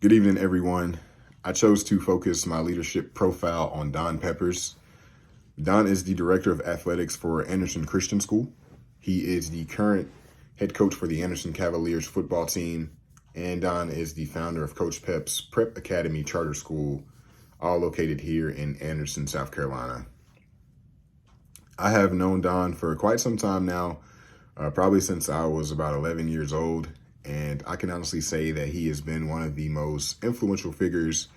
Good evening, everyone. I chose to focus my leadership profile on Don Peppers. Don is the director of athletics for Anderson Christian School. He is the current head coach for the Anderson Cavaliers football team, and Don is the founder of Coach Pep's Prep Academy Charter School, all located here in Anderson, South Carolina. I have known Don for quite some time now, probably since I was about 11 years old. And I can honestly say that he has been one of the most influential figures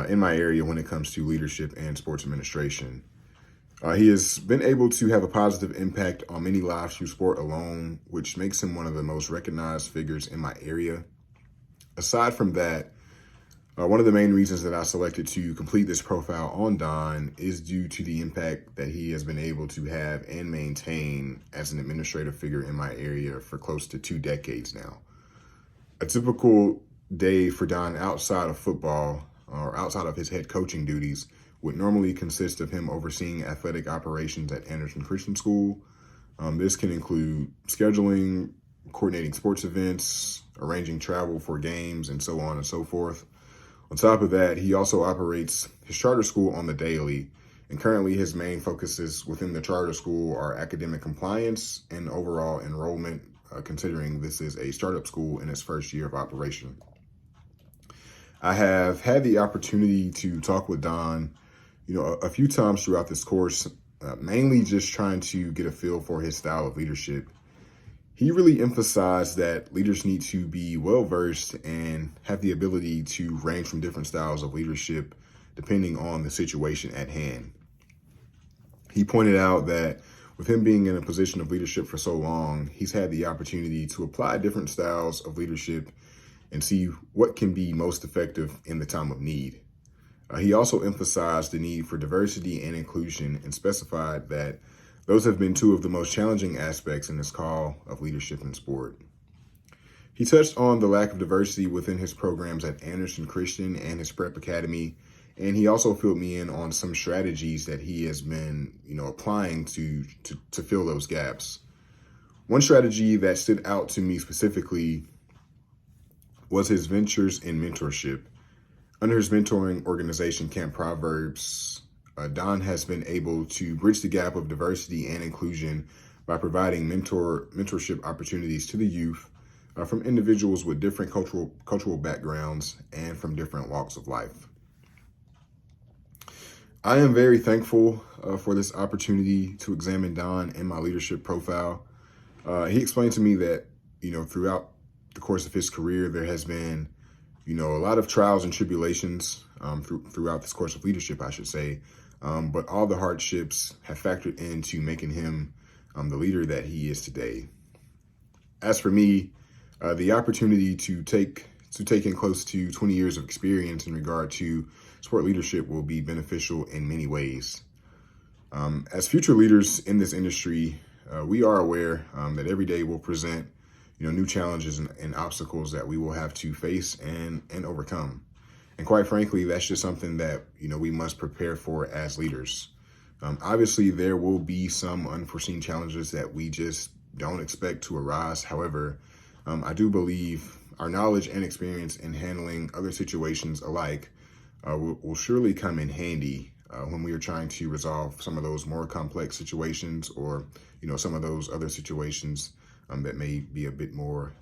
in my area when it comes to leadership and sports administration. He has been able to have a positive impact on many lives through sport alone, which makes him one of the most recognized figures in my area. Aside from that, one of the main reasons that I selected to complete this profile on Don is due to the impact that he has been able to have and maintain as an administrative figure in my area for close to 2 decades now. A typical day for Don outside of football or outside of his head coaching duties would normally consist of him overseeing athletic operations at Anderson Christian School. This can include scheduling, coordinating sports events, arranging travel for games, and so on and so forth. On top of that, he also operates his charter school on the daily, and currently his main focuses within the charter school are academic compliance and overall enrollment, considering this is a startup school in its first year of operation. I have had the opportunity to talk with Don, a few times throughout this course, mainly just trying to get a feel for his style of leadership. He really emphasized that leaders need to be well-versed and have the ability to range from different styles of leadership depending on the situation at hand. He pointed out that with him being in a position of leadership for so long, he's had the opportunity to apply different styles of leadership and see what can be most effective in the time of need. He also emphasized the need for diversity and inclusion and specified that those have been two of the most challenging aspects in this call of leadership in sport. He touched on the lack of diversity within his programs at Anderson Christian and his Prep Academy, and he also filled me in on some strategies that he has been, applying to fill those gaps. One strategy that stood out to me specifically was his ventures in mentorship. Under his mentoring organization, Camp Proverbs, Don has been able to bridge the gap of diversity and inclusion by providing mentorship opportunities to the youth from individuals with different cultural backgrounds and from different walks of life. I am very thankful for this opportunity to examine Don and my leadership profile. He explained to me that, throughout the course of his career, there has been, a lot of trials and tribulations throughout this course of leadership, I should say. But all the hardships have factored into making him the leader that he is today. As for me, the opportunity to take in close to 20 years of experience in regard to sport leadership will be beneficial in many ways. As future leaders in this industry, we are aware that every day will present, new challenges and obstacles that we will have to face and overcome. And quite frankly, that's just something that, we must prepare for as leaders. Obviously, there will be some unforeseen challenges that we just don't expect to arise. However, I do believe our knowledge and experience in handling other situations alike will surely come in handy when we are trying to resolve some of those more complex situations or, some of those other situations that may be a bit more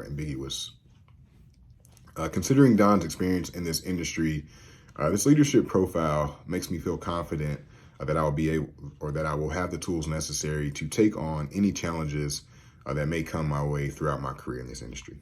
ambiguous. Considering Don's experience in this industry, this leadership profile makes me feel confident that I will have the tools necessary to take on any challenges that may come my way throughout my career in this industry.